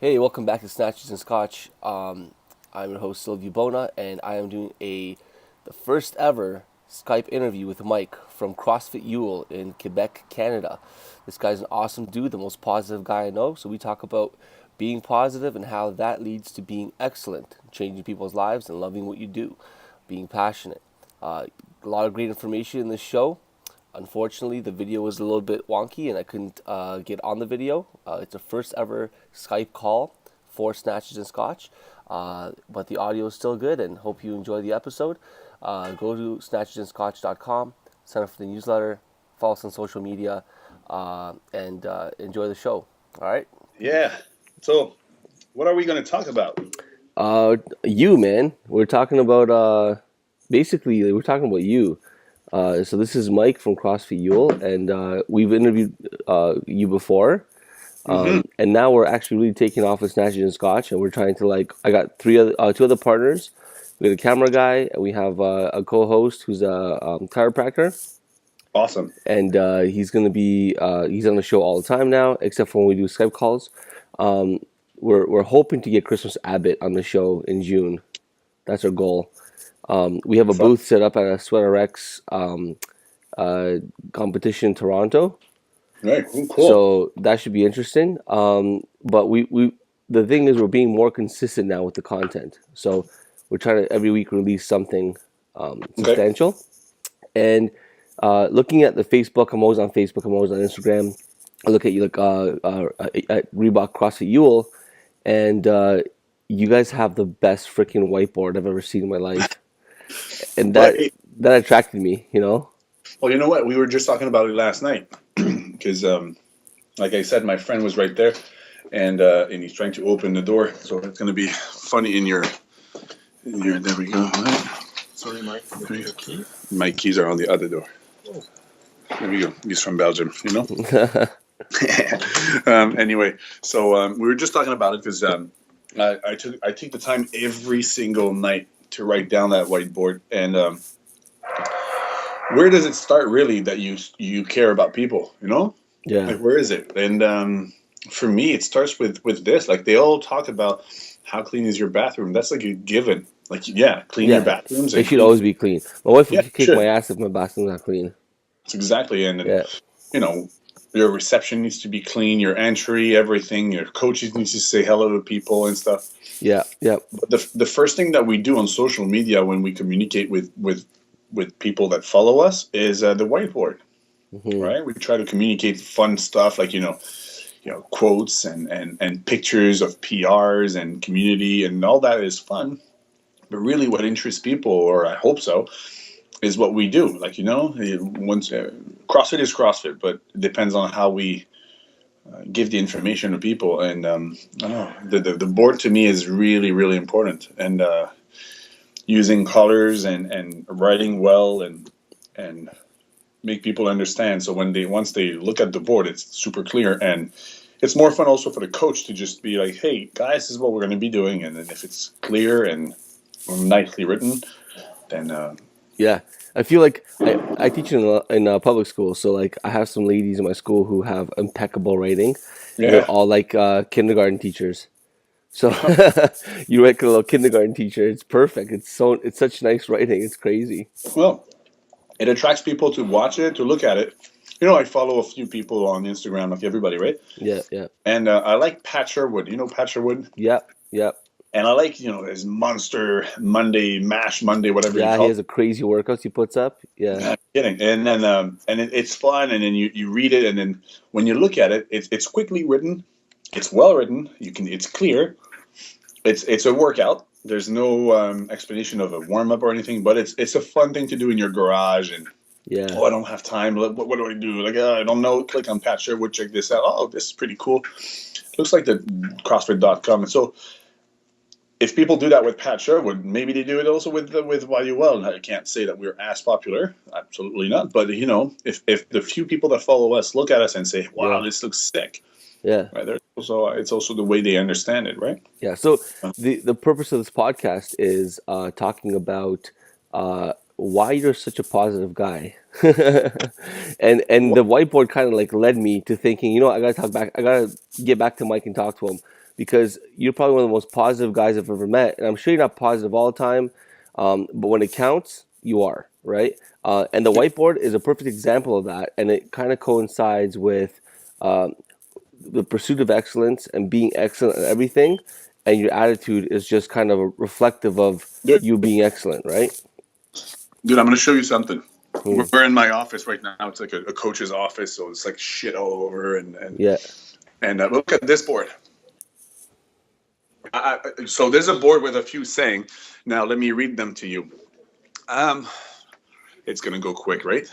Hey, welcome back to Snatches and Scotch. I'm your host Sylvie Bona, and I am doing the first ever Skype interview with Mike from CrossFit Yule in Quebec, Canada. This guy's an awesome dude, the most positive guy I know. So we talk about being positive and how that leads to being excellent, changing people's lives, and loving what you do, being passionate. A lot of great information in this show. Unfortunately, the video was a little bit wonky and I couldn't get on the video. It's a first ever Skype call for Snatches and Scotch, but the audio is still good and hope you enjoy the episode. Go to snatchesandscotch.com, sign up for the newsletter, follow us on social media, and enjoy the show. All right? Yeah. So, what are we going to talk about? You, man. We're talking about, basically, we're talking about you. So this is Mike from CrossFit Yule, and we've interviewed you before, and now we're actually really taking off with Snatches and Scotch, and we're trying to I got two other partners. We got a camera guy, and we have a co-host who's a chiropractor, Awesome. and he's on the show all the time now, except for when we do Skype calls. We're hoping to get Christmas Abbott on the show in June. That's our goal. We have a booth set up at a SweaterX competition in Toronto. Right. Cool. So that should be interesting. But the thing is, we're being more consistent now with the content. So we're trying to every week release something substantial. And looking at the Facebook, I'm always on Facebook, I'm always on Instagram. I look at you at Reebok CrossFit Yule, and you guys have the best freaking whiteboard I've ever seen in my life. And that attracted me, Well, you know what? We were just talking about it last night because, like I said, my friend was right there, and he's trying to open the door, so it's going to be funny in your. There we go. Sorry, Mike. Your key? My keys are on the other door. Oh. There we go. He's from Belgium, Anyway, so we were just talking about it because I take the time every single night to write down that whiteboard, and where does it start really that you care about people, Yeah. Like, where is it? And for me, it starts with this. Like, they all talk about how clean is your bathroom. That's like a given. Like, clean your bathrooms. They should always be clean. My wife would kick sure. my ass if my bathroom's not clean. Exactly. And your reception needs to be clean, your entry, everything. Your coaches need to say hello to people and stuff. Yeah. But the first thing that we do on social media when we communicate with people that follow us is the whiteboard, right? We try to communicate fun stuff like quotes and pictures of PRs and community, and all that is fun. But really, what interests people, or I hope so, is what we do. Like once CrossFit is CrossFit, but it depends on how we give the information to people. And the board to me is really, really important. And using colors and writing well and make people understand. So once they look at the board, it's super clear, and it's more fun also for the coach to just be like, "Hey guys, this is what we're going to be doing." And then if it's clear and nicely written, then Yeah. I feel like I teach in a public school, so like I have some ladies in my school who have impeccable writing. Yeah. They're all like kindergarten teachers. So you write a little kindergarten teacher, it's perfect. It's such nice writing. It's crazy. Well, it attracts people to watch it, to look at it. I follow a few people on Instagram, like everybody, right? Yeah. And I like Pat Sherwood. You know Pat Sherwood? Yep. And I like, his Monster Monday, Mash Monday, whatever you Yeah, call he it. has a crazy workouts he puts up. Yeah. Not kidding. And then it's fun, and then you read it, and then when you look at it, it's quickly written, it's well written, it's clear, it's a workout. There's no explanation of a warm up or anything, but it's a fun thing to do in your garage. And I don't have time. What do I do? Like, I don't know. Click on Pat Sherwood, check this out. Oh, this is pretty cool. Looks like the CrossFit.com. And so, if people do that with Pat Sherwood, maybe they do it also with YUL. I can't say that we're as popular, absolutely not. But if the few people that follow us look at us and say, "Wow, this looks sick," Yeah. right? It's also the way they understand it, right? Yeah. So the purpose of this podcast is talking about why you're such a positive guy, and the whiteboard kind of like led me to thinking, I gotta get back to Mike and talk to him. because you're probably one of the most positive guys I've ever met, and I'm sure you're not positive all the time, but when it counts, you are, right? And the whiteboard is a perfect example of that, and it kind of coincides with the pursuit of excellence and being excellent at everything, and your attitude is just kind of reflective of Dude, you being excellent, right? dude, I'm going to show you something. We're in my office right now. It's like a coach's office, so it's like shit all over. Yeah. And look at this board. So there's a board with a few saying. Now let me read them to you. It's going to go quick, right?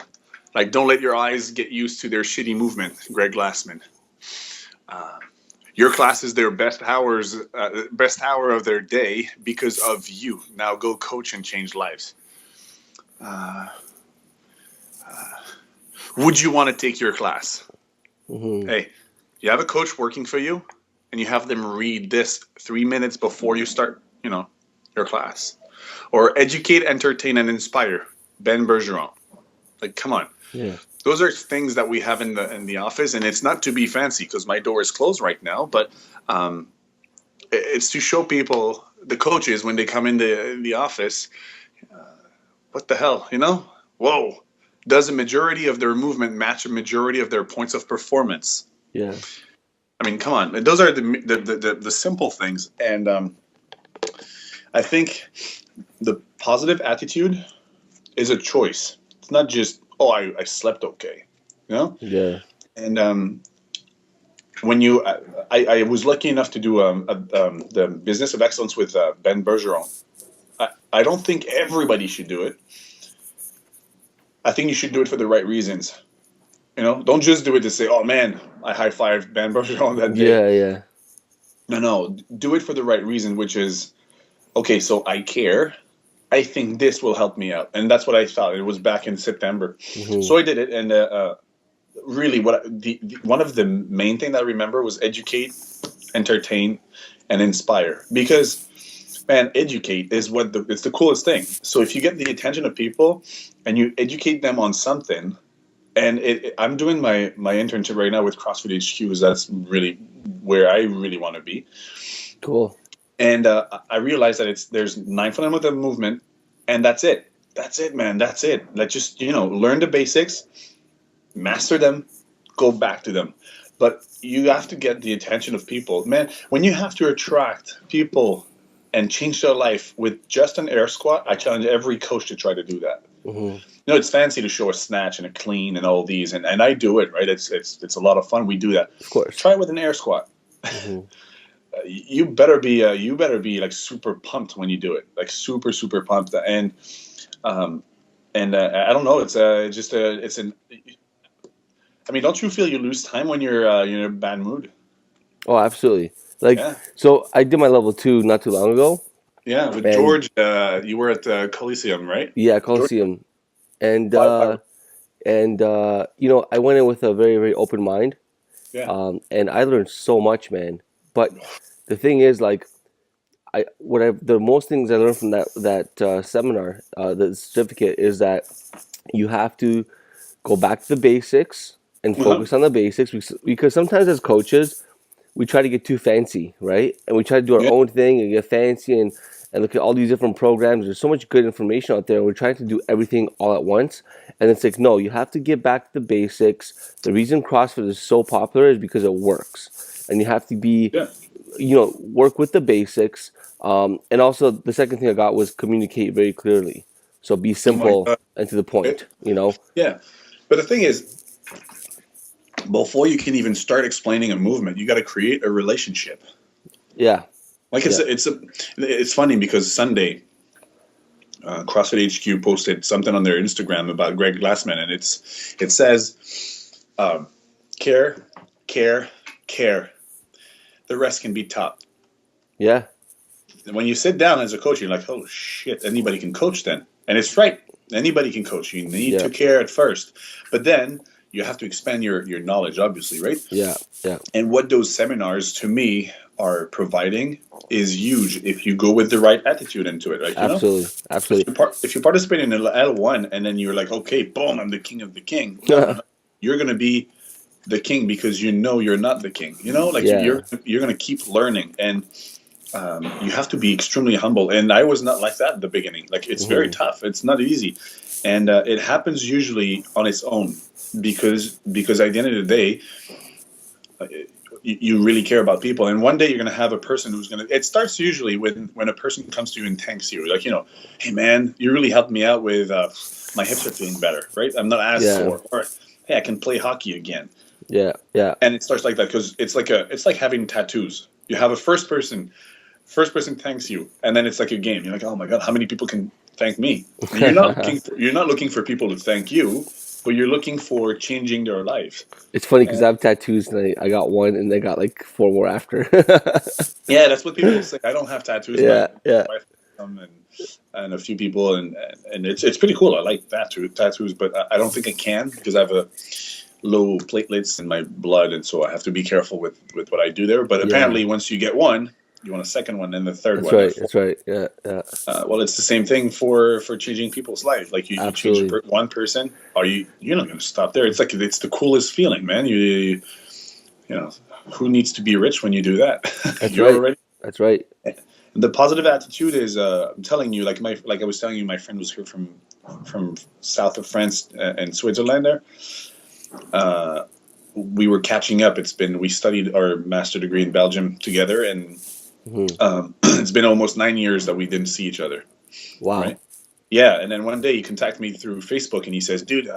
Like, don't let your eyes get used to their shitty movement, Greg Glassman. Your class is their best hour of their day because of you. Now go coach and change lives. Would you want to take your class? Mm-hmm. Hey, you have a coach working for you, and you have them read this 3 minutes before you start, your class. Or educate, entertain, and inspire. Ben Bergeron. Like, come on. Yeah. Those are things that we have in the office, and it's not to be fancy because my door is closed right now, but it's to show people, the coaches, when they come in the office, what the hell, Whoa. Does a majority of their movement match a majority of their points of performance? Yeah. I mean, come on. Those are the simple things. And I think the positive attitude is a choice. It's not just, I slept okay, Yeah. And when I was lucky enough to do the Business of Excellence with Ben Bergeron. I don't think everybody should do it. I think you should do it for the right reasons. Don't just do it to say, oh man, I high-fived Ben Bergeron that day. Yeah. No, do it for the right reason, which is, okay, so I care. I think this will help me out. And that's what I thought. It was back in September. Mm-hmm. So I did it. And really, one of the main things I remember was educate, entertain, and inspire. Because, man, educate is it's the coolest thing. So if you get the attention of people and you educate them on something, and I'm doing my internship right now with CrossFit HQ, because that's really where I really want to be. Cool. And I realized that there's 9 fundamental movement, and that's it. That's it, man. That's it. Like, just, learn the basics, master them, go back to them. But you have to get the attention of people. Man, when you have to attract people and change their life with just an air squat, I challenge every coach to try to do that. Mm-hmm. It's fancy to show a snatch and a clean and all these, and I do it, right? It's a lot of fun. We do that. Of course. Try it with an air squat. Mm-hmm. You better be like super pumped when you do it, like super pumped. And I don't know. It's an. I mean, don't you feel you lose time when you're in a bad mood? Oh, absolutely. Like, Yeah. So I did my level 2 not too long ago. Yeah, with George, you were at Coliseum, right? Yeah, Coliseum, and Five. I went in with a very, very open mind. Yeah. And I learned so much, man. But the thing is, like, the most things I learned from that seminar, the certificate, is that you have to go back to the basics and focus on the basics, because sometimes as coaches we try to get too fancy, right? And we try to do our own thing and get fancy and look at all these different programs. There's so much good information out there, and we're trying to do everything all at once. And it's like, no, you have to get back to the basics. The reason CrossFit is so popular is because it works. And you have to be, work with the basics. And also, the second thing I got was communicate very clearly. So be simple and to the point, Yeah. But the thing is, before you can even start explaining a movement, you got to create a relationship. Yeah. Like it's funny because Sunday, CrossFit HQ posted something on their Instagram about Greg Glassman, and it says, care. The rest can be taught. Yeah. And when you sit down as a coach, you're like, oh shit, anybody can coach then. And it's right. Anybody can coach. You need to care at first. But then you have to expand your knowledge, obviously, right? Yeah. And what those seminars, to me, are providing is huge if you go with the right attitude into it, right? Absolutely. If you participate in L1 and then you're like, okay, boom, I'm the king of the king. You're going to be the king because you know you're not the king. You know, like Yeah. you're gonna keep learning, and you have to be extremely humble. And I was not like that at the beginning. Like it's very tough. It's not easy, and it happens usually on its own because at the end of the day, you really care about people. And one day you're going to have a person who's going to. It starts usually when a person comes to you and thanks you, like, hey man, you really helped me out with my hips are feeling better, right? I'm not as sore, or hey, I can play hockey again. Yeah. And it starts like that because it's like having tattoos. You have a first person thanks you, and then it's like a game. You're like, oh my god, how many people can thank me? And you're not looking for people to thank you, but you're looking for changing their life. It's funny because I have tattoos and I got one and I got like 4 more after. Yeah, that's what people say. I don't have tattoos. Yeah. My wife has them and a few people, and it's pretty cool. I like tattoos, but I don't think I can because I have a low platelets in my blood, and so I have to be careful with what I do there. But apparently, once you get one, you want a second one, and the third one. That's right. Yeah. Well, it's the same thing for changing people's life. Like you change one person, you're not going to stop there. It's like it's the coolest feeling, man. You know, who needs to be rich when you do that? That's right. The positive attitude is, I'm telling you, like I was telling you, my friend was here from south of France and Switzerland. There, we were catching up. We studied our master degree in Belgium together, and it's been almost 9 years that we didn't see each other. Wow. Right? Yeah, and then one day he contacted me through Facebook, and he says, "Dude,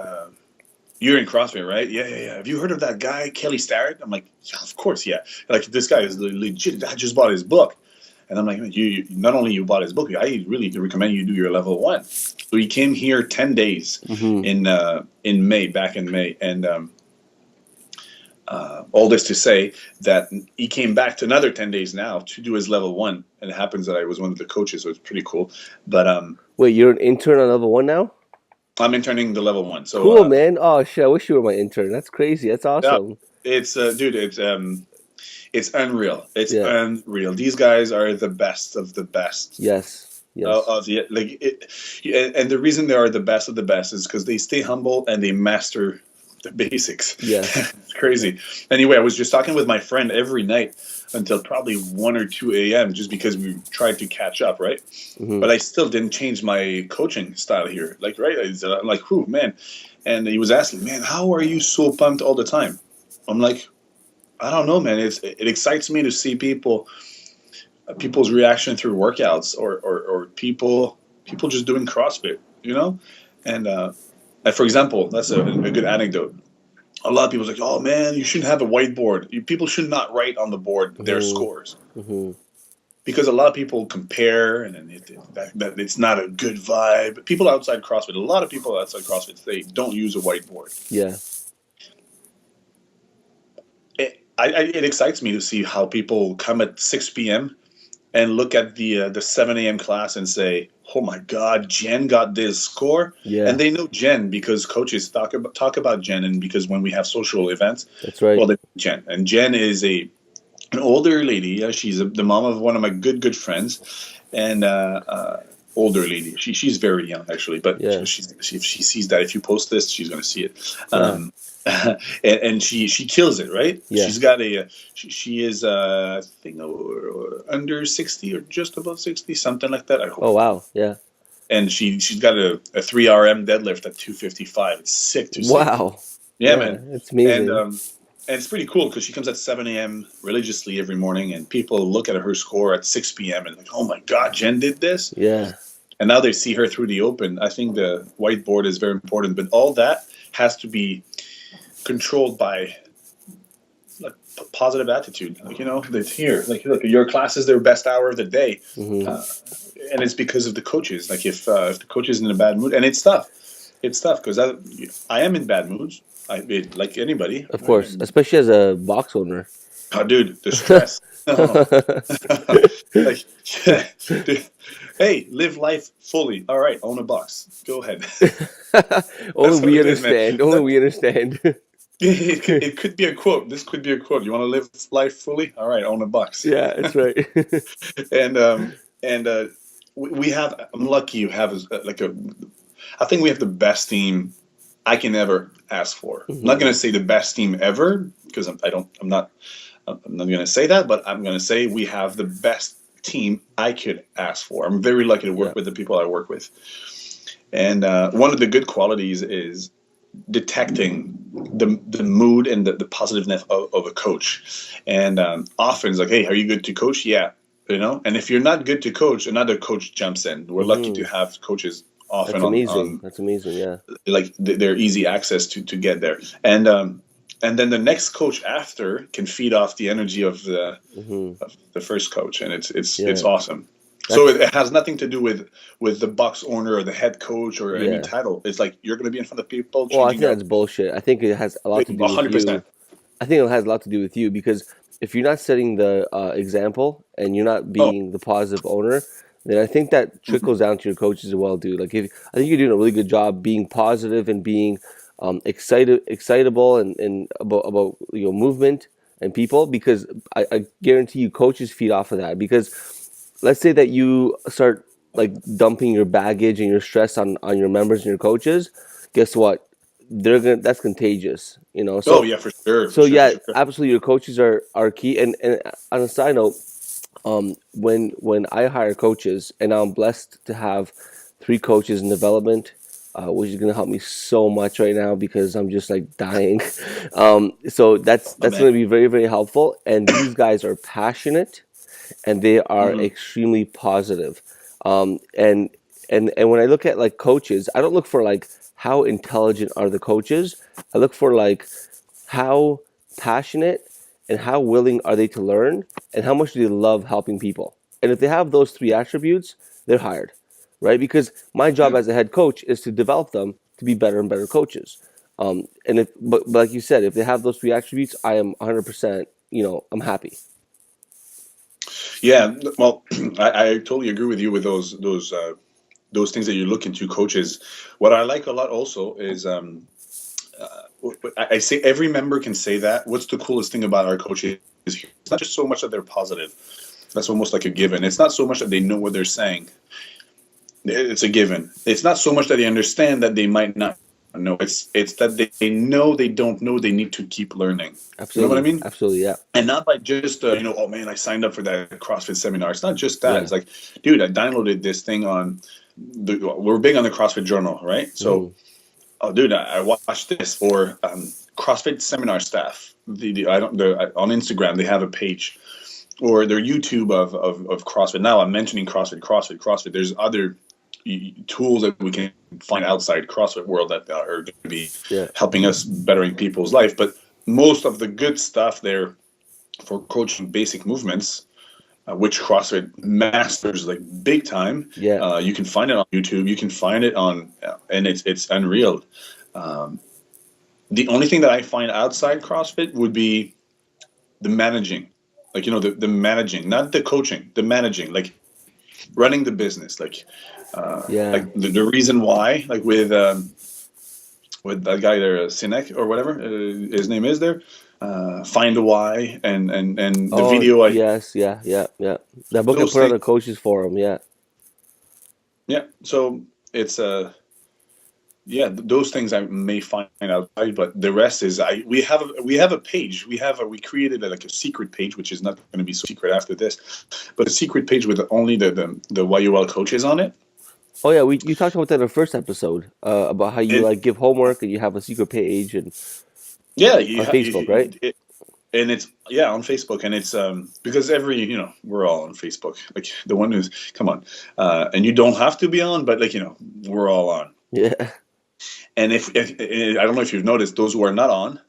you're in CrossFit, right? Yeah. Have you heard of that guy, Kelly Starrett?" I'm like, "Yeah, of course, yeah. Like this guy is legit. I just bought his book." And I'm like, you not only you bought his book, I really recommend you do your level 1. So he came here 10 days in May, back in May, and all this to say that he came back to another 10 days now to do his level 1. And it happens that I was one of the coaches, so it's pretty cool. But wait, you're an intern on level 1 now? I'm interning the level 1. So cool, man. Oh shit, I wish you were my intern. That's crazy. That's awesome. Yeah, it's dude, it's unreal. It's unreal. These guys are the best of the best. Yes. And the reason they are the best of the best is because they stay humble and they master the basics. Yeah. It's crazy. Anyway, I was just talking with my friend every night until probably 1 or 2 a.m. just because we tried to catch up, right? But I still didn't change my coaching style here. Like, right? I'm like, whew, man. And he was asking, man, how are you so pumped all the time? I'm like, I don't know, man. It excites me to see people's reaction through workouts or people just doing CrossFit, And for example, that's a good anecdote. A lot of people are like, "Oh man, you shouldn't have a whiteboard. People should not write on the board their scores." Because a lot of people compare, and that it's not a good vibe. People outside CrossFit, a lot of people outside CrossFit, they don't use a whiteboard. Yeah. It excites me to see how people come at 6 p.m. and look at the 7 a.m. class and say, "Oh my God, Jen got this score." Yeah. And they know Jen because coaches talk about Jen, and because when we have social events, that's right. Well, they know Jen, and Jen is an older lady. She's the mom of one of my good friends, and older lady. She's very young actually, but if she sees that, if you post this, she's going to see it. And she kills it, right? Yeah. She's got she is I think under 60 or just above 60, something like that. I hope. Oh wow, yeah. And she's got a 3RM deadlift at 255. It's sick to see. Wow. Yeah, man. It's amazing. And it's pretty cool because she comes at 7 a.m. religiously every morning, and people look at her score at 6 p.m. and like, "Oh my God, Jen did this." Yeah. And now they see her through the open. I think the whiteboard is very important, but all that has to be controlled by like positive attitude. Like, that's here. Like, look, your class is their best hour of the day, and it's because of the coaches. Like, if the coach is in a bad mood, and it's tough because I am in bad moods. Like anybody, of course, especially as a box owner. Oh, dude, the stress. Dude, hey, live life fully. All right, own a box. Go ahead. Only we understand. Only we understand. It could be a quote. This could be a quote. You want to live life fully? All right, own a box. Yeah, that's right. and we have. I'm lucky you have I think we have the best team I can ever ask for. I'm not going to say the best team ever, because I'm not going to say that, but I'm going to say we have the best team I could ask for. I'm very lucky to work with the people I work with. And one of the good qualities is detecting the mood and the positiveness of a coach. And often it's like, hey, are you good to coach? Yeah. And if you're not good to coach, another coach jumps in. We're lucky to have coaches often That's amazing. That's amazing. Yeah. Like they're easy access to get there. And then the next coach after can feed off the energy of the first coach. And it's awesome. So it has nothing to do with the Bucks owner or the head coach or any title. It's like you're going to be in front of people. Well, I think that's bullshit. I think it has a lot to do 100%. With you. I think it has a lot to do with you, because if you're not setting the example and you're not being the positive owner, then I think that trickles down to your coaches as well, dude. Like, I think you're doing a really good job being positive and being excitable and about movement and people, because I guarantee you coaches feed off of that. Because let's say that you start like dumping your baggage and your stress on your members and your coaches. Guess what? That's contagious, So, yeah, for sure. So sure. Absolutely, your coaches are key. And on a side note, when I hire coaches, and I'm blessed to have 3 coaches in development, which is going to help me so much right now because I'm just like dying. So that's going to be very, very helpful. And these guys are passionate. And they are extremely positive. And when I look at like coaches, I don't look for like how intelligent are the coaches. I look for like how passionate and how willing are they to learn, and how much do they love helping people. And if they have those 3 attributes, they're hired, right? Because my job as a head coach is to develop them to be better and better coaches. But like you said, if they have those 3 attributes, I am 100%. I'm happy. Yeah, well, I totally agree with you with those things that you look into coaches. What I like a lot also is I say every member can say that. What's the coolest thing about our coaches is it's not just so much that they're positive. That's almost like a given. It's not so much that they know what they're saying. It's a given. It's not so much that they understand that they might not know. It's that they know they don't know. They need to keep learning. Absolutely. You know what I mean? Absolutely, yeah. And not by just oh man, I signed up for that CrossFit seminar. It's not just that. Yeah. It's like, dude, I downloaded this thing on. We're big on the CrossFit Journal, right? So, oh, dude, I watched this. Or CrossFit seminar staff. On Instagram they have a page, or their YouTube of CrossFit. Now I'm mentioning CrossFit. There's other tools that we can find outside CrossFit world that are going to be helping us bettering people's life. But most of the good stuff there for coaching basic movements, which CrossFit masters like big time. Yeah, you can find it on YouTube. You can find it on, and it's unreal. The only thing that I find outside CrossFit would be the managing, like the managing, not the coaching, the managing, like running the business, like like the reason why, like with that guy there, Sinek or whatever his name is there. Find a why and the video. That book I put on the coaches forum. So it's those things I may find outside, but the rest is we have a page. We created like a secret page, which is not going to be so secret after this, but a secret page with only the YUL coaches on it. Oh yeah, you talked about that in the first episode about how you like give homework and you have a secret page and. Yeah, on Facebook, right? And it's on Facebook, and it's because we're all on Facebook. Like the one who's come on, and you don't have to be on, but we're all on. Yeah. And if I don't know if you've noticed, those who are not on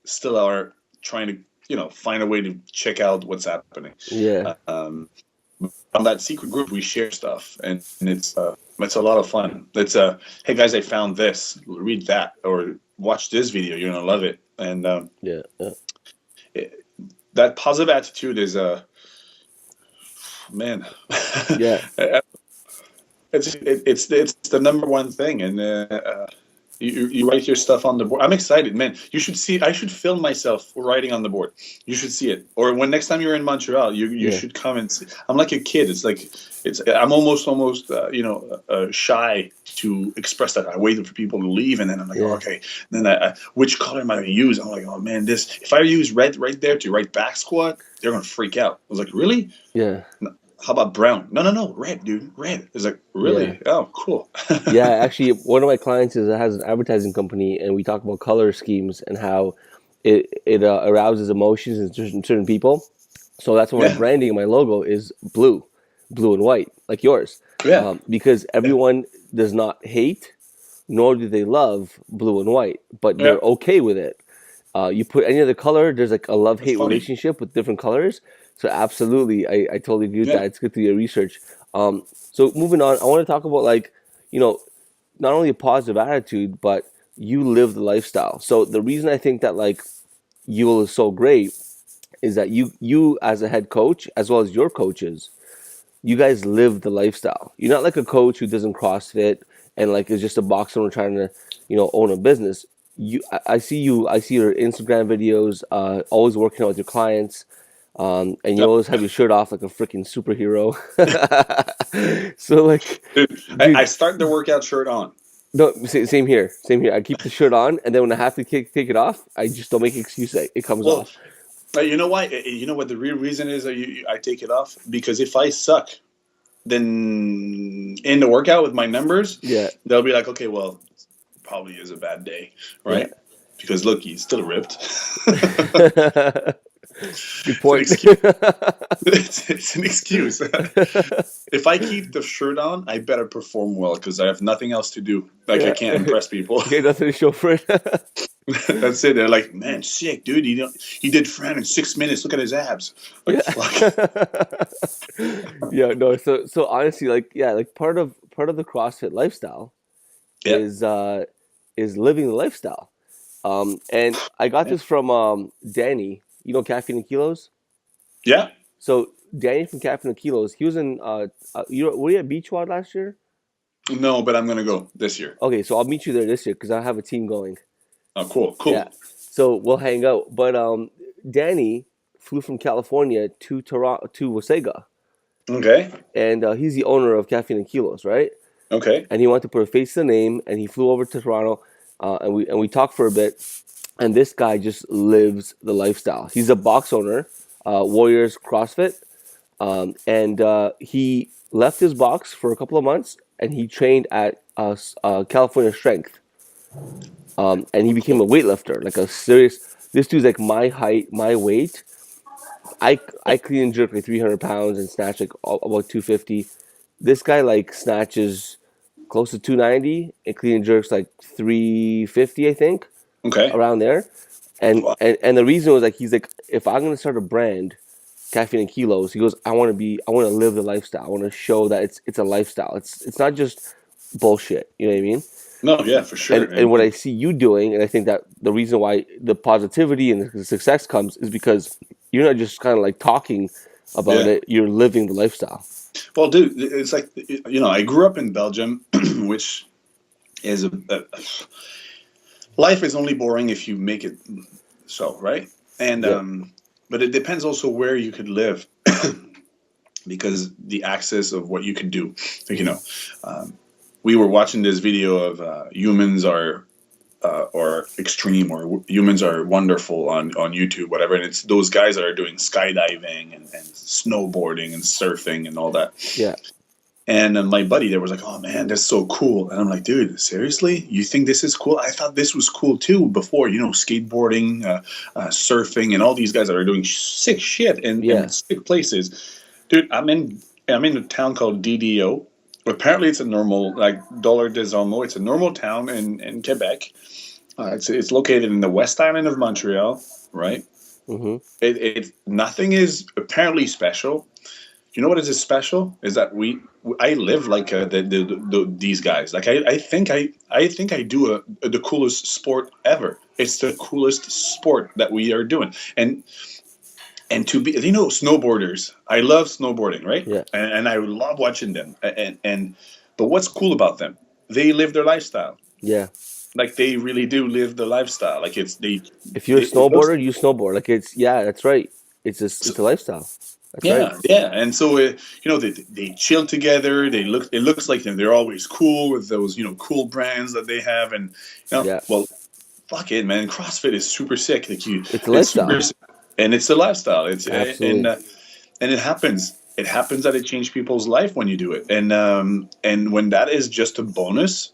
still are trying to find a way to check out what's happening. Yeah. On that secret group, we share stuff, and it's a lot of fun. It's hey guys, I found this. Read that or watch this video. You're gonna love it. And that positive attitude is man. Yeah. It's the number one thing, and You write your stuff on the board. I'm excited, man. You should see. I should film myself writing on the board. You should see it. Or when next time you're in Montreal, you should come and see. I'm like a kid. I'm almost shy to express that. I waited for people to leave, and then I'm like, okay. And then which color am I going to use? I'm like, oh man, if I use red right there to write back squat, they're going to freak out. I was like, really? Yeah. How about brown? No, red, dude, red. It's like, really? Yeah. Oh, cool. Yeah, actually, one of my clients has an advertising company, and we talk about color schemes and how it arouses emotions in certain people. So that's why my branding and my logo is blue and white, like yours. Yeah. Because everyone does not hate, nor do they love blue and white, but they're okay with it. You put any other color, there's like a love-hate relationship with different colors. So absolutely, I totally agree with that. It's good to do your research. So moving on, I want to talk about not only a positive attitude, but you live the lifestyle. So the reason I think that Ewell is so great is that you as a head coach, as well as your coaches, you guys live the lifestyle. You're not like a coach who doesn't CrossFit and is just a box owner trying to own a business. I see your Instagram videos, always working out with your clients. And you always have your shirt off like a freaking superhero. So dude, I start the workout shirt on. No, same here. I keep the shirt on, and then when I have to take it off, I just don't make an excuse. It comes off. You know why? You know what the real reason is that I take it off? Because if I suck, then in the workout with my numbers, they'll be like, okay, well, probably is a bad day, right? Yeah. Because look, he's still ripped. Good point. It's an excuse. If I keep the shirt on, I better perform well because I have nothing else to do. I can't impress people. Okay, nothing to show for it. That's it. They're like, man, sick, dude. He did Fran in 6 minutes. Look at his abs. Yeah, no. So honestly, part of the CrossFit lifestyle is living the lifestyle. And I got this from Danny. You know Caffeine and Kilos? Yeah. So Danny from Caffeine and Kilos, he was in. Were you at Beachwad last year? No, but I'm gonna go this year. Okay, so I'll meet you there this year because I have a team going. Oh, cool. Yeah. So we'll hang out. But Danny flew from California to Toronto to Wasaga. Okay. And he's the owner of Caffeine and Kilos, right? Okay. And he wanted to put a face to the name, and he flew over to Toronto, and we talked for a bit. And this guy just lives the lifestyle. He's a box owner, Warriors CrossFit, and he left his box for a couple of months, and he trained at California Strength, and he became a weightlifter, like a serious. This dude's like my height, my weight. I clean and jerk 300 pounds and snatch about 250. This guy snatches close to 290 and clean and jerks 350, I think. Okay. Around there. And the reason was he's like, if I'm gonna start a brand, Caffeine and Kilos, he goes, I wanna live the lifestyle. I wanna show that it's a lifestyle. It's not just bullshit. You know what I mean? No, yeah, for sure. And what I see you doing, and I think that the reason why the positivity and the success comes is because you're not just kind of talking about it, you're living the lifestyle. Well, dude, it's I grew up in Belgium, which is life is only boring if you make it so, right? And but it depends also where you could live, because the access of what you could do. We were watching this video of humans are or extreme or humans are wonderful on YouTube, whatever, and it's those guys that are doing skydiving and snowboarding and surfing and all that. Yeah. And my buddy there was like, oh man, that's so cool. And I'm like, dude, seriously? You think this is cool? I thought this was cool too before, skateboarding, surfing, and all these guys that are doing sick shit in sick places. Dude, I'm in a town called DDO. Apparently it's a normal, Dollar des Ormeaux. It's a normal town in Quebec. It's located in the West Island of Montreal, right? Mm-hmm. Nothing is apparently special. You know what is special? Is that I live like these guys. I think I do the coolest sport ever. It's the coolest sport that we are doing. And to be, snowboarders. I love snowboarding, right? Yeah. And I love watching them. But what's cool about them? They live their lifestyle. Yeah. like they really do live the lifestyle. Like If you're a it looks. snowboarder, you snowboard. Like it's yeah, that's right. It's a lifestyle. That's right. Yeah, yeah, and so they chill together. It looks like they're always cool with those cool brands that they have, and Yeah, well, fuck it, man. CrossFit is super sick. Like it's a it's lifestyle. super sick, and it's a lifestyle. Absolutely. And it happens. It happens that it changes people's life when you do it, and when that is just a bonus,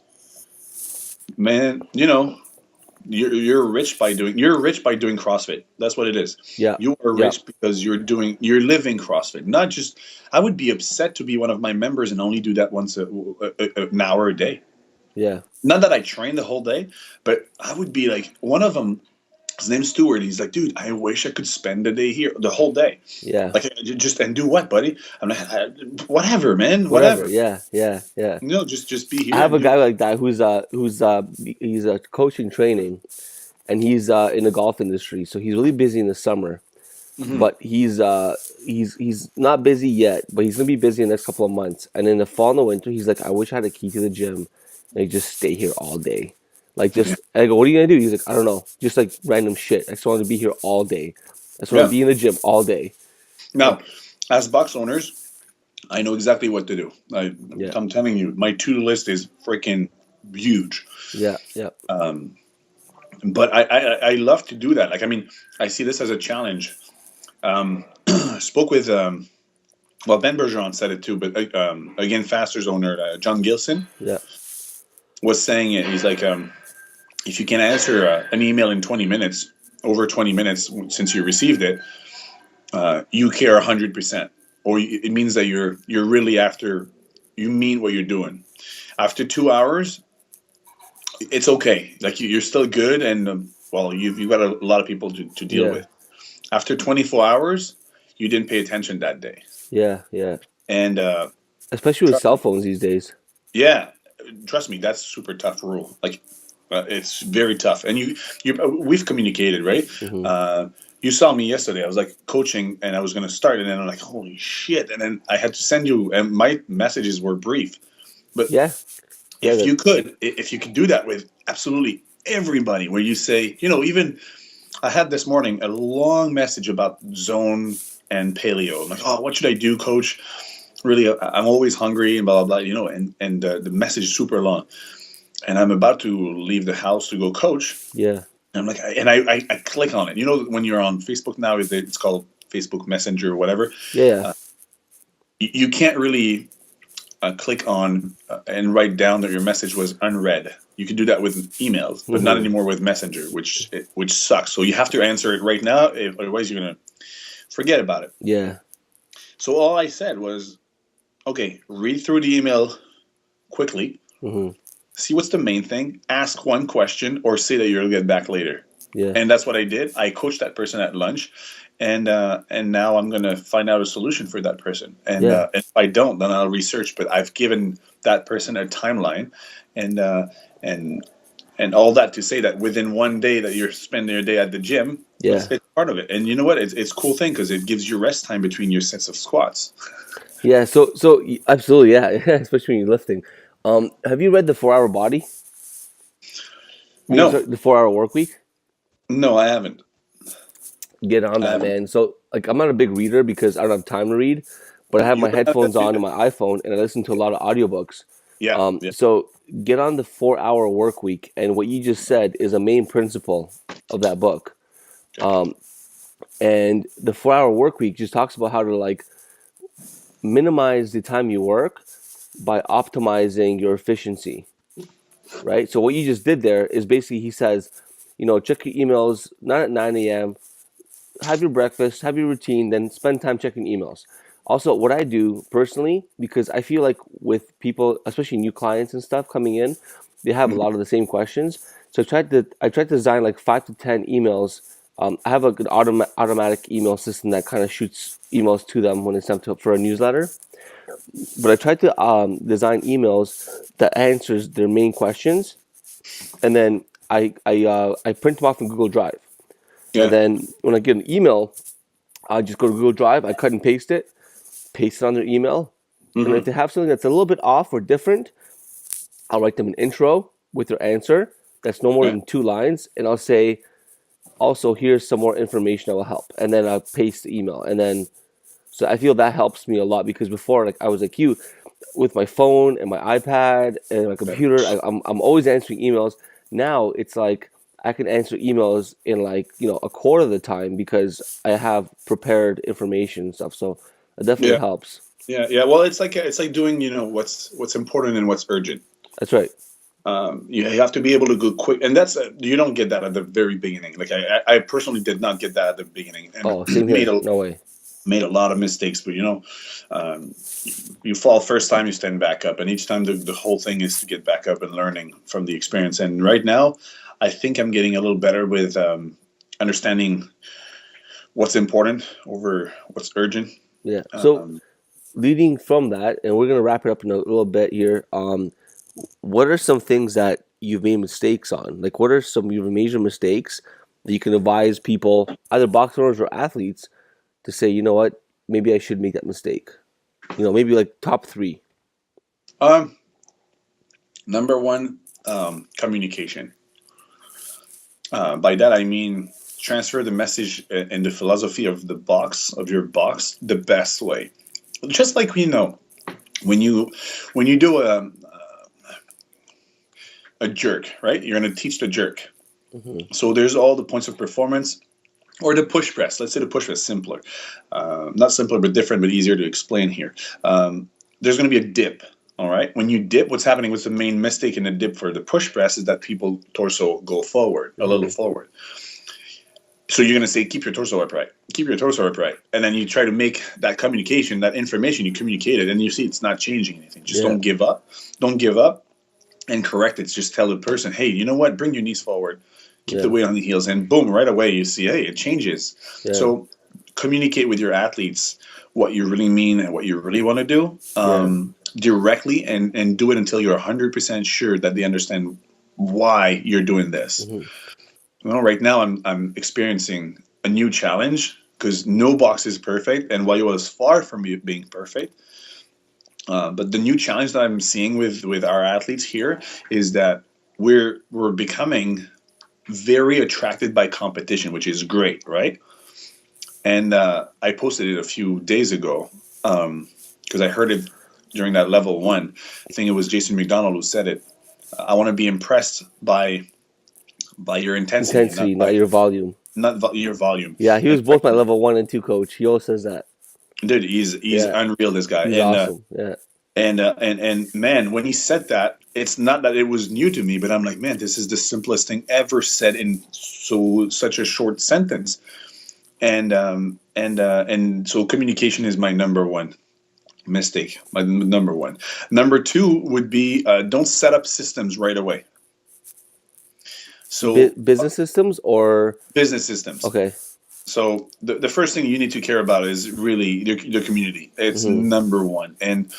man. You're rich by doing CrossFit. That's what it is. Yeah, You are yeah, rich because you're living CrossFit. Not just I would be upset to be one of my members and only do that once an hour a day. yeah, Not that I train the whole day, but I would be like one of them. His name's Stuart. He's like, dude, I wish I could spend the day here, the whole day. yeah. Like, just and do what, buddy? I'm like, whatever, man, Whatever. whatever. Yeah, yeah, yeah. Just be here I have a and do. guy like that who's he's coaching training, and he's in the golf industry. So he's really busy in the summer, Mhm. but he's not busy yet, but he's gonna be busy in the next couple of months. And in the fall and the winter, he's like, I wish I had a key to the gym, and I just stay here all day. Like just, and I go, what are you gonna do? He's like, I don't know, just like random shit. I just want to be here all day. I just want to Yeah. be in the gym all day. Now, Like, as box owners, I know exactly what to do. yeah, I'm telling you, my to-do list is freaking huge. yeah, yeah, But I love to do that. Like, I mean, I see this as a challenge. I spoke with, well, Ben Bergeron said it too, but again, Faster's owner, John Gilson, yeah, was saying it. He's like, if you can answer an email in 20 minutes, over 20 minutes since you received it, you care 100%. Or it means that you're really after, you mean what you're doing. After 2 hours, it's okay. Like you're still good, and well, you've got a lot of people to deal yeah, with. After 24 hours, you didn't pay attention that day, yeah, yeah. and Especially with cell phones these days. yeah, trust me, that's super tough rule. Like it's very tough, and we've communicated, right? Hmm. You saw me yesterday. I was like coaching, and I was going to start, and then I'm like, holy shit! And then I had to send you, and my messages were brief, but Yeah, yeah, if you could do that with absolutely everybody, where you say, even I had this morning a long message about zone and paleo. I'm like, oh, what should I do, coach? Really, I'm always hungry and blah blah blah, and the message is super long, and I'm about to leave the house to go coach, yeah, and I'm like, I click on it. When you're on Facebook now, it's called Facebook Messenger or whatever. yeah, You can't really click on and write down that your message was unread. You can do that with emails, but not hmm, anymore with Messenger, which sucks. So you have to answer it right now, otherwise you're gonna forget about it. yeah, So all I said was, okay, read through the email quickly, hmm, see what's the main thing, ask one question, or say that you'll get back later. yeah, And that's what I did. I coached that person at lunch, and now I'm gonna find out a solution for that person. And yeah, if I don't, then I'll research. But I've given that person a timeline, and and all that to say that within one day that you're spending your day at the gym, yeah, it's part of it. And you know what? It's a cool thing because it gives you rest time between your sets of squats. yeah. Absolutely, yeah, especially when you're lifting. Have you read the 4 Hour Body? I mean, No, sorry, the 4 Hour Work Week. no, I haven't. Get on I that, haven't. man. So, like, I'm not a big reader because I don't have time to read, but I have You my have that headphones too? on in my iPhone and I listen to a lot of audiobooks. Yeah, yeah. So get on the 4 Hour Work Week, and what you just said is a main principle of that book. And the 4 Hour Work Week just talks about how to like minimize the time you work by optimizing your efficiency, right? So what you just did there is basically he says, check your emails not at 9 a.m. Have your breakfast, have your routine, then spend time checking emails. Also, what I do personally, because I feel like with people, especially new clients and stuff coming in, they have a Mhm. lot of the same questions. So I tried to design like 5 to 10 emails. I have a good automatic email system that kind of shoots emails to them when it's time for a newsletter. But I tried to design emails that answers their main questions, and then I print them off in Google Drive. And Yeah. then when I get an email, I just go to Google Drive, I cut and paste it on their email. And if Hmm. they have something that's a little bit off or different, I'll write them an intro with their answer. that's no more Yeah. than 2 lines, and I'll say, also here's some more information that will help, and then I'll paste the email, and then so I feel that helps me a lot because before, like I was like you, with my phone and my iPad and my computer, I'm always answering emails. Now it's like I can answer emails in like a quarter of the time because I have prepared information and stuff. So it definitely Yeah. helps. Yeah. Well, it's like doing what's important and what's urgent. That's right. You have to be able to go quick, and that's you don't get that at the very beginning. Like I personally did not get that at the beginning, and Oh, same made here. a No way. made a lot of mistakes. But um, you fall first time, you stand back up, and each time the whole thing is to get back up and learning from the experience. And right now, I think I'm getting a little better with understanding what's important over what's urgent. Yeah. So Um, leading from that, and we're gonna wrap it up in a little bit here. What are some things that you've made mistakes on? Like, what are some of your major mistakes that you can advise people, either box owners or athletes, to say, you know what, maybe I should make that mistake? Maybe like top three. um, Number one, communication. By that I mean transfer the message and the philosophy of the box of your box the best way. Just like when you do a jerk, right? You're going to teach the jerk. Mm-hmm. So there's all the points of performance or the push press. Let's say the push press simpler, not simpler but different, but easier to explain here. There's going to be a dip. All right. When you dip, what's happening? What's the main mistake in the dip for the push press is that people torso go forward, a little Mm-hmm. forward. So you're going to say, keep your torso upright, keep your torso upright. And then you try to make that communication, that information, you communicate it, and you see it's not changing anything. Just Yeah. don't give up. Don't give up and correct it. Just tell the person, hey, you know what? Bring your knees forward. Keep the Yeah. weight on the heels. And boom, right away, you see, hey, it changes. Yeah. So communicate with your athletes what you really mean and what you really want to do directly, and do it until you're 100% sure that they understand why you're doing this. Mm-hmm. Right now I'm experiencing a new challenge because no box is perfect, and Wayo is far from being perfect. But the new challenge that I'm seeing with our athletes here is that we're becoming very attracted by competition, which is great, right? And I posted it a few days ago because I heard it during that level one. I think it was Jason McDonald who said it. I want to be impressed by your intensity, and Intensity, not your volume. your volume. Yeah, he was both my level 1 and 2 coach. He always says that. Dude, he's Yeah. unreal, this guy. He's And awesome. Yeah. and man, when he said that, it's not that it was new to me, but I'm like, man, this is the simplest thing ever said in such a short sentence. And so communication is my number one mistake. My number one. Number two would be don't set up systems right away. So Business systems or business systems. okay. So the first thing you need to care about is really the community. It's Mm-hmm. number one. And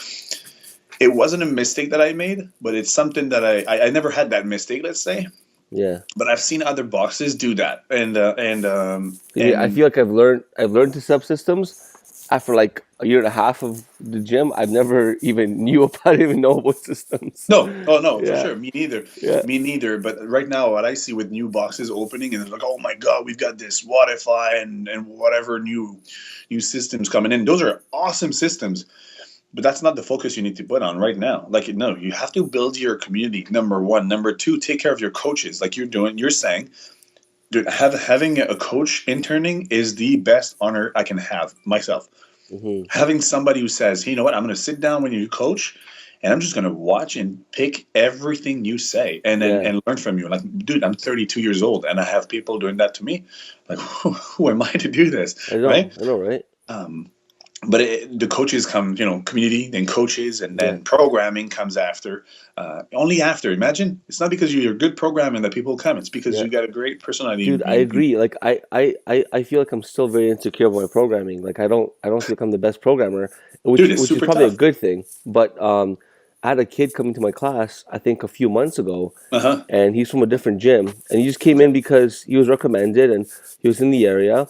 it wasn't a mistake that I made, but it's something that I never had that mistake, let's say. Yeah. But I've seen other boxes do that. Yeah, I feel like I've learned to subsystems after like a year and a half of the gym. I've never even knew about I didn't even know about systems. no, oh no, for Yeah. sure. Me neither. Yeah. Me neither. But right now, what I see with new boxes opening, and it's like, oh my god, we've got this Spotify and whatever new systems coming in. Those are awesome systems. But that's not the focus you need to put on right now. Like, no, you have to build your community, number one. Number two, take care of your coaches. Like you're saying, dude, having a coach interning is the best honor I can have myself. Mm-hmm. Having somebody who says, hey, you know what, I'm going to sit down when you coach, and I'm just going to watch and pick everything you say and learn from you. Like, dude, I'm 32 years old, and I have people doing that to me. Like, who am I to do this? I know. Right? I know, right? But the coaches come, community, then coaches, and then programming comes after. Only after. Imagine, it's not because you're good programming that people come. It's because you got a great personality. Dude, I agree. Like I feel like I'm still very insecure about my programming. Like I don't feel like I'm the best programmer, which Dude, it's is super probably a tough. good thing. But I had a kid coming to my class, I think a few months ago, Uh-huh. and he's from a different gym, and he just came in because he was recommended and he was in the area,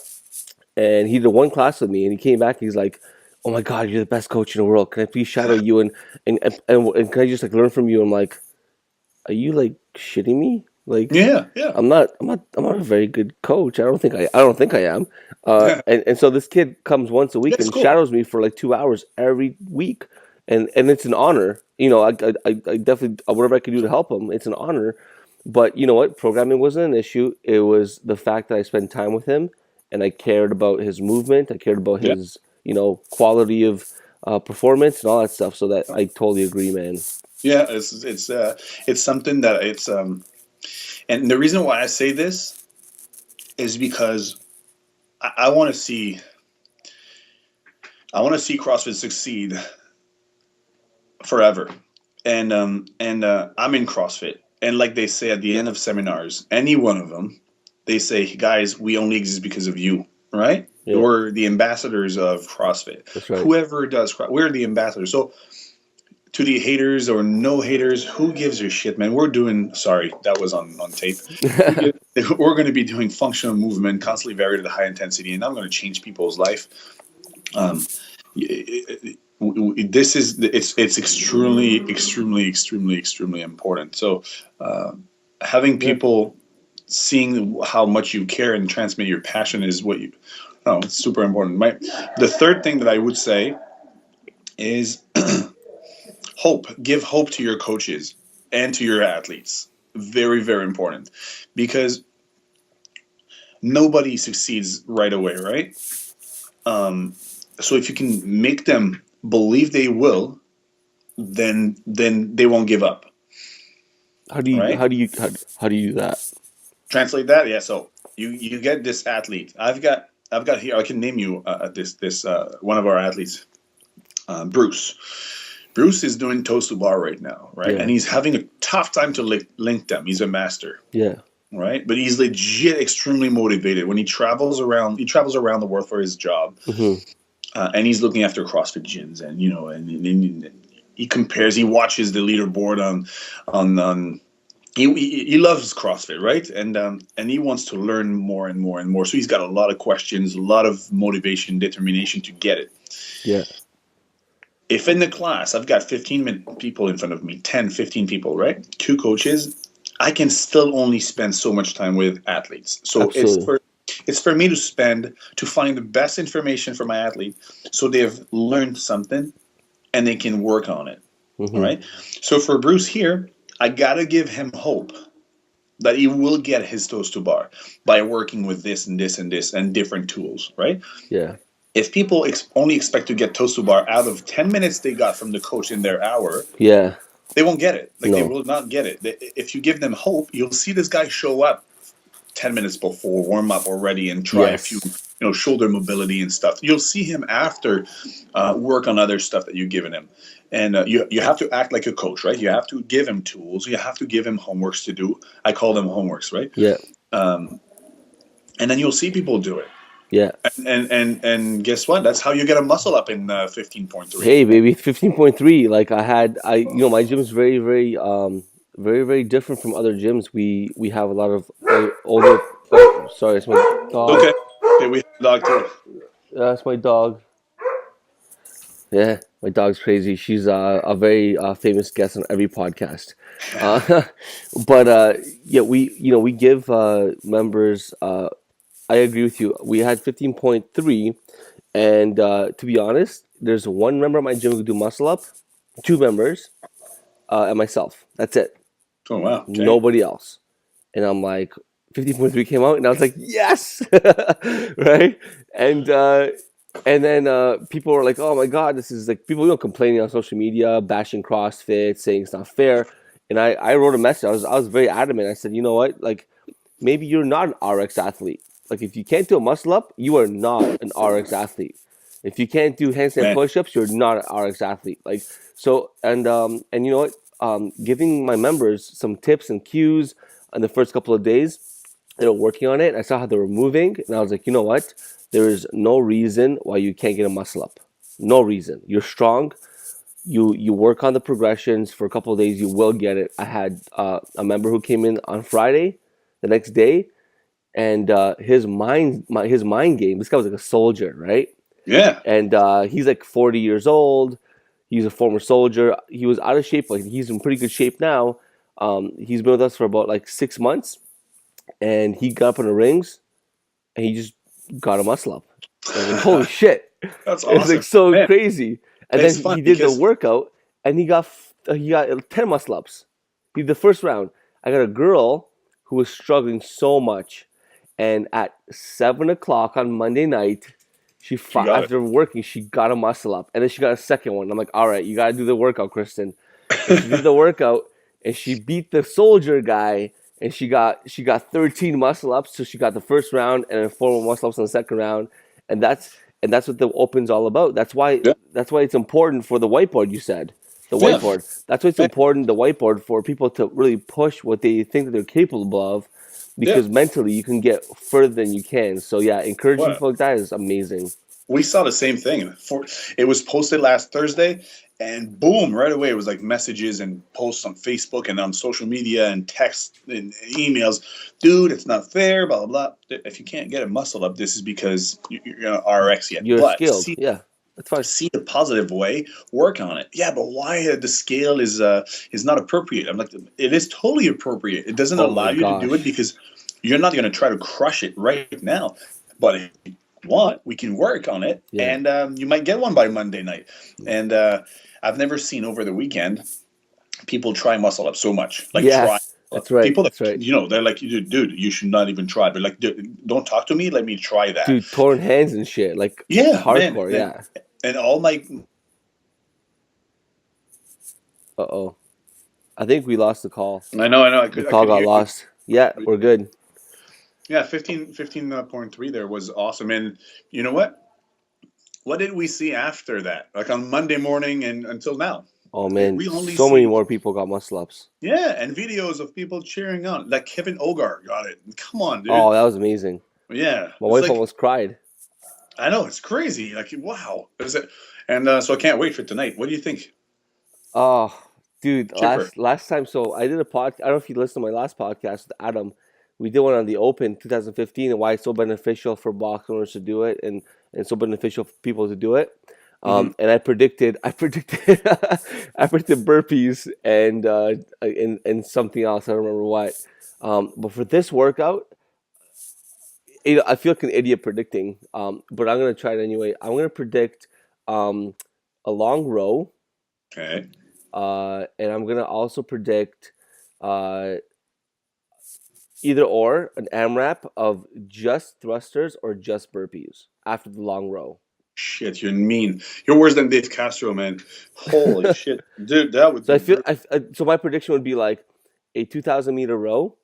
and he did one class with me, and he came back. He's like, "Oh my God, you're the best coach in the world. Can I please shadow you and can I just like learn from you?" I'm like, "Are you like shitting me? Like, Yeah, yeah. I'm not a very good coach. I don't think I am. And so this kid comes once a week That's and cool. shadows me for like 2 hours every week, and it's an honor. You know, I definitely whatever I can do to help him, it's an honor. But you know what? Programming wasn't an issue. It was the fact that I spent time with him and I cared about his movement. I cared about Yeah. his, quality of performance and all that stuff. So that I totally agree, man. Yeah, it's something that and the reason why I say this is because I want to see CrossFit succeed forever. And I'm in CrossFit, and like they say at the end of seminars, any one of them, they say, "Guys, we only exist because of you." Right? Yeah, We're the ambassadors of CrossFit. that's right. Whoever does, we're the ambassadors. So to the haters or no haters, who gives a shit, man? We're doing. Sorry, that was on tape. We're going to be doing functional movement, constantly varied at high intensity, and I'm going to change people's life. Um, this is it's extremely important. So having Yeah. people seeing how much you care and transmit your passion is what you. Oh, it's super important. The third thing that I would say is hope. Give hope to your coaches and to your athletes. Very, very important, because nobody succeeds right away, right? So if you can make them believe they will, then they won't give up, right? How do you do that? Translate that, yeah. So you get this athlete. I've got here. I can name you this one of our athletes, Bruce. Bruce is doing toes to bar right now, right? Yeah. And he's having a tough time to link them. He's a master, Yeah. right? But he's legit extremely motivated. When he travels around the world for his job, and he's looking after CrossFit gyms, and and he compares. He watches the leaderboard on. He loves CrossFit, right? And he wants to learn more and more and more. So he's got a lot of questions, a lot of motivation, determination to get it. Yeah. If in the class I've got 15 people in front of me, 10, 15 people, right? 2 coaches, I can still only spend so much time with athletes. So Absolutely. it's for me to find the best information for my athlete, so they've learned something and they can work on it. All right. So for Bruce here, I gotta give him hope that he will get his toes to bar by working with this and this and this and different tools, right? Yeah. If people only expect to get toes to bar out of 10 minutes they got from the coach in their hour, Yeah. they won't get it. Like, they No. will not get it. If you give them hope, you'll see this guy show up 10 minutes before warm up already and try a Yes. few, shoulder mobility and stuff. You'll see him after work on other stuff that you've given him. And you have to act like a coach, right? You have to give him tools. You have to give him homeworks to do. I call them homeworks, right? Yeah. And then you'll see people do it. Yeah. And guess what? That's how you get a muscle up in 15.3. Hey, baby, 15.3. Like my gym is very, very, very, very different from other gyms. We have a lot of older. Oh, sorry, it's my dog. Okay. Okay, we have a dog too. That's my dog. Yeah, my dog's crazy. She's a very famous guest on every podcast. But yeah, we give members. I agree with you. We had 15.3, and to be honest, there's one member at my gym who can do muscle up, 2 members, and myself. That's it. Oh, wow. Okay. Nobody else. And I'm like, 15.3 came out, and I was like, yes, right? And then people were like, oh my God, this is like, people complaining on social media, bashing CrossFit, saying it's not fair. And I wrote a message. I was very adamant. I said, you know what? Like, maybe you're not an RX athlete. Like, if you can't do a muscle up, you are not an RX athlete. If you can't do handstand Man. push-ups, you're not an RX athlete. Like, so, and you know what? Giving my members some tips and cues in the first couple of days, working on it. I saw how they were moving, and I was like, you know what? There is no reason why you can't get a muscle up. No reason. You're strong. You work on the progressions for a couple of days. You will get it. I had a member who came in on Friday, the next day, and his mind game. This guy was like a soldier, right? Yeah. And he's like 40 years old. He's a former soldier. He was out of shape. Like, he's in pretty good shape now. He's been with us for about like 6 months, and he got up in the rings, and he just got a muscle up. I was like, holy shit! That's It's like awesome, so man. crazy. And It's then fun he did the because workout, and he got 10 muscle ups. He did the first round. I got a girl who was struggling so much, and at 7 o'clock on Monday night, you got it. after working, she got a muscle up, and then she got a second one. I'm like, all right, you gotta do the workout, Kristen. And she did the workout, and she beat the soldier guy, and she got 13 muscle ups. So she got the first round, and then 4 more muscle ups in the second round, and that's what the Open's all about. Yeah, That's why it's important for the whiteboard. You said the yeah, whiteboard. That's why it's man. important, the whiteboard, for people to really push what they think that they're capable of, Yeah. because mentally you can get further than you can. So yeah, encouraging What? people like that is amazing. We saw the same thing. It was posted last Thursday, and boom, right away it was like messages and posts on Facebook and on social media and text and emails. Dude, it's not fair. Blah blah blah. If you can't get a muscle up, this is because you're gonna RX yet. You're But skilled. Yeah, that's fine. see the positive way, work on it. Yeah, but why the scale is not appropriate? I'm like, it is totally appropriate. It doesn't Oh allow my you to do it gosh. because you're not going to try to crush it right now. But if you want, we can work on it, Yeah. and you might get one by Monday night. And I've never seen over the weekend people try muscle up so much. Like try Yes, that's right. people that That's right. they're like, dude, you should not even try. But like, dude, don't talk to me. Let me try that. Dude, torn hands and shit, like Yeah, man. hardcore. Yeah. And all my Uh-oh. I think we lost the call. I know. The I call could got hear you. lost. Yeah, we're good. Yeah, 15.3 there was awesome. And you know what? What did we see after that? Like on Monday morning and until now? Oh man, We only so many see, more people got muscle ups. yeah, and videos of people cheering on. Like Kevin Ogar got it. Come on, dude. Oh, that was amazing. Yeah. My It's wife like, almost cried. I know, it's crazy. Like, wow. Is it? And so I can't wait for tonight. What do you think? Oh, dude, Chipper. last time. So I did a I don't know if you listened to my last podcast with Adam. We did one on the Open 2015 and why it's so beneficial for box owners to do it, and so beneficial for people to do it. Hmm. And I predicted, I predicted burpees and something else. I don't remember what. But for this workout, I feel like an idiot predicting. But I'm gonna try it anyway. I'm gonna predict a long row. Okay. And I'm gonna also predict uh, either or an AMRAP of just thrusters or just burpees after the long row. Shit, you're mean. You're worse than Dave Castro, man. Holy shit. Dude, that would So be brutal. so my prediction would be like a 2,000 meter row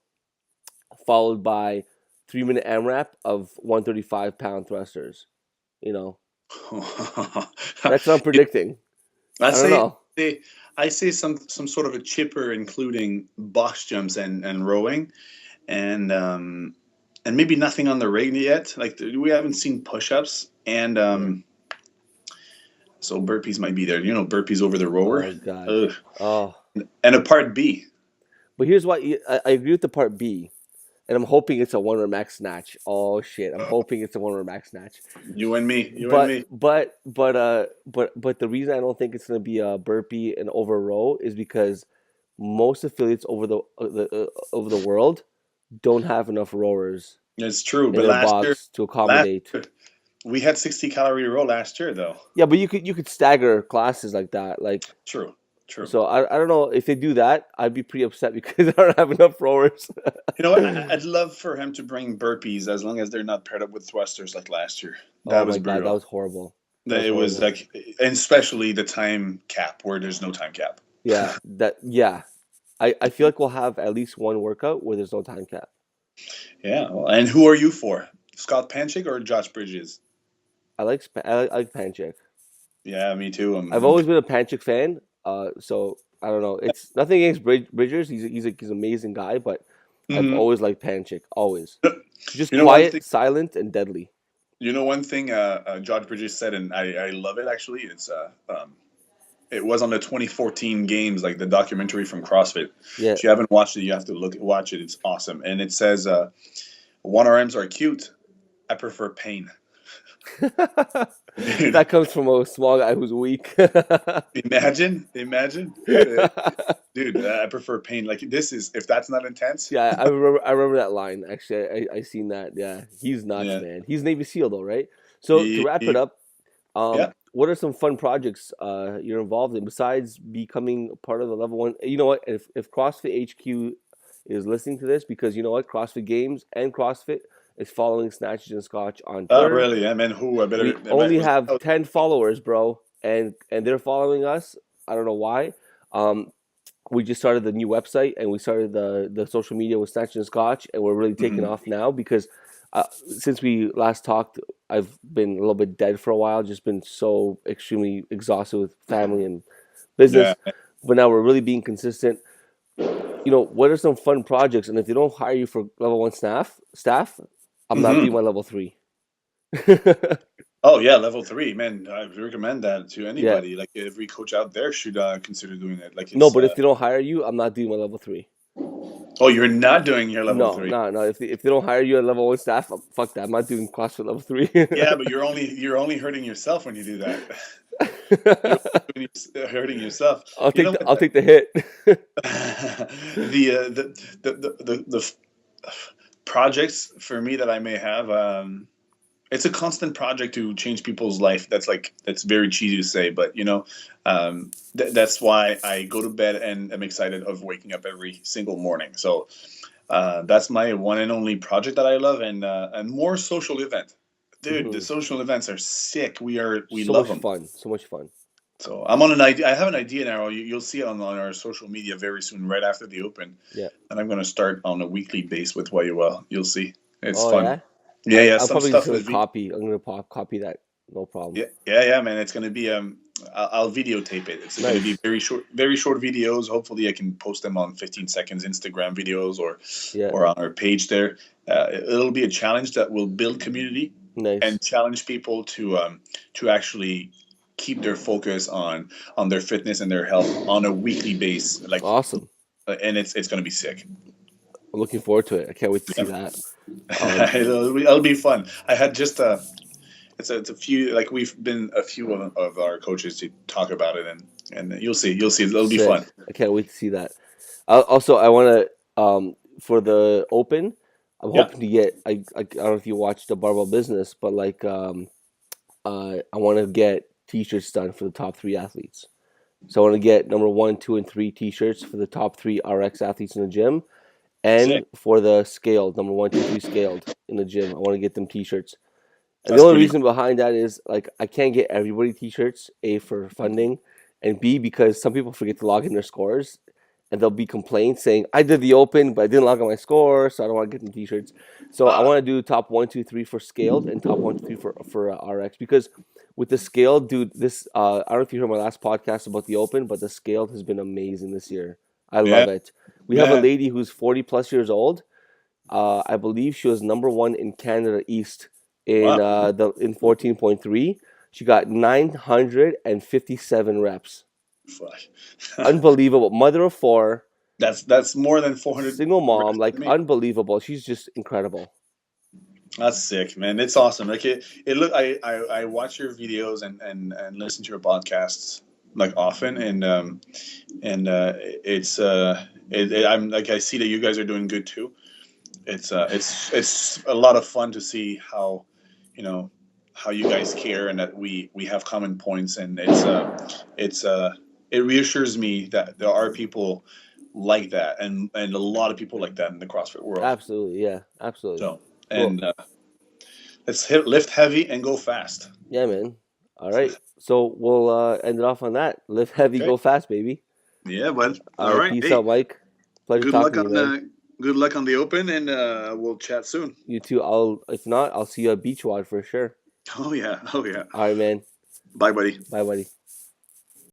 followed by 3 minute AMRAP of 135-pound thrusters. You know, that's what I'm predicting. I I don't say, know. I say some sort of a chipper, including box jumps and rowing, and maybe nothing on the rig yet. Like we haven't seen push-ups, and so burpees might be there. You know, burpees over the rower. Oh God. Ugh. Oh, And a part B. but here's why I agree with the part B. And I'm hoping it's a one rep max snatch. Oh shit! I'm hoping it's a one rep max snatch. You and me. You and But me. but the reason I don't think it's gonna be a burpee and over row is because most affiliates over the world don't have enough rowers It's true. in But their last year, box to accommodate. we had 60-calorie row last year, though. Yeah, but you could stagger classes like that. Like True. True. so, I don't know if they do that. I'd be pretty upset because I don't have enough rowers. You know what? I'd love for him to bring burpees as long as they're not paired up with thrusters like last year. That Oh was my God, that brutal. was horrible. That was It was horrible. like, and especially the time cap where there's no time cap. Yeah. I feel like we'll have at least one workout where there's no time cap. Yeah. Well, and who are you for? Scott Panchik or Josh Bridges? I like Panchik. Yeah, me too. I've always been a Panchik fan. So I don't know. It's nothing against Bridgers. He's an amazing guy, but I've Mhm. always liked Panchik. Always. Just You know one thing. quiet, silent, and deadly. You know one thing. Josh Bridges said, and I love it actually. It was on the 2014 games, like the documentary from CrossFit. Yeah. If you haven't watched it, you have to watch it. It's awesome, and it says, "One RMs are cute. I prefer pain." Dude, That comes from a small guy who's weak. imagine, dude. I prefer pain. Like this is if that's not intense. Yeah, I remember that line. Actually, I seen that. Yeah, he's nuts, Yeah, man. He's Navy SEAL though, right? So to Ye- wrap it ye- up, yeah. what are some fun projects you're involved in besides becoming part of the level one? You know what? If CrossFit HQ is listening to this, because you know what, CrossFit Games and CrossFit is following Snatches and Scotch on Oh, Twitter. really? I mean, who? I better. We I might, only was, have oh, 10 followers, bro, and they're following us. I don't know why. Um, we just started the new website and we started the social media with Snatch and Scotch, and we're really taking mhm. off now because since we last talked, I've been a little bit dead for a while, just been so extremely exhausted with family and Yeah. business. But now we're really being consistent. What are some fun projects? And if they don't hire you for level one staff, I'm not doing hmm my level three. Oh yeah, level three, man. I recommend that to Yeah. anybody. Like every coach out there should consider doing it. Like No, it's. but if they don't hire you, I'm not doing my level three. Oh, you're not doing your level No, three. no, no. If they don't hire you at level one staff, fuck that. I'm not doing CrossFit level three. Yeah, but you're only hurting yourself when you do that. You're hurting yourself. I'll You take know the what? I'll take the hit. The projects for me that I may have, it's a constant project to change people's life. That's very cheesy to say, but that's why I go to bed and am excited of waking up every single morning. So that's my one and only project that I love, and more social event. Dude, the Mhm. social events are sick. We So love much them. fun. So much fun. So I'm on an idea. I have an idea now. You'll see it on our social media very soon, right after the open. Yeah. And I'm going to start on a weekly base with YUL. You'll see. It's Oh fun. yeah. Yeah, I yeah. I'm Some probably just stuff gonna with copy. I'm gonna copy that. No problem. yeah, yeah, yeah, man. It's going to be I'll videotape it. It's going to be Nice. very short videos. Hopefully, I can post them on 15 seconds Instagram videos Yeah. or on our page there. It'll be a challenge that will build community and Nice. challenge people to actually keep their focus on their fitness and their health on a weekly base. Like Awesome. and it's going to be sick. I'm looking forward to it. I can't wait to see Yeah. that. Um, It'll be fun. I had just it's a few like we've been a few of our coaches to talk about it and you'll see it'll be Sick. fun. I can't wait to see that. Also, I want to for the open. I'm Yeah. hoping to get. I don't know if you watched the Barbell Business, but like I want to get T-shirts done for the top three athletes. So I want to get number 1, 2, and 3 T-shirts for the top 3 RX athletes in the gym, and Sick. for the scaled number 1, 2, 3 scaled in the gym. I want to get them T-shirts. And the That's only pretty reason behind that is like I can't get everybody T-shirts. A, for funding, and B, because some people forget to log in their scores, and there'll be complaints saying I did the open but I didn't log in my score, so I don't want to get them T-shirts. So I cool. want to do top 1, 2, 3 for scaled and top 1, 2, 3 for RX, because with the scaled, dude, this I don't know if you heard my last podcast about the open, but the scaled has been amazing this year. I Yeah, love it. We have a man. lady who's 40 plus years old. I believe she was number 1 in Canada East in Wow. in 14.3. She got 957 reps. Fuck. Unbelievable. Mother of 4, That's more than 400 single mom, reps like to me. unbelievable. She's just incredible. That's sick, man. It's awesome. Like it look I watch your videos and listen to your podcasts like often and I'm like I see that you guys are doing good too. It's a lot of fun to see how you know how you guys care and that we have common points and it reassures me that there are people like that and a lot of people like that in the CrossFit world. Absolutely, yeah, absolutely. So Well, and let's lift heavy and go fast. yeah, man. All right. So we'll end it off on that. Lift heavy, Okay. go fast, baby. Yeah, bud. All All right. right. Peace Hey, out, Mike. Pleasure good luck talking to you, on man. good luck on the open, and we'll chat soon. You too. If not, I'll see you at Beachwad for sure. Oh yeah. Oh yeah. All right, man. Bye, buddy. Bye, buddy.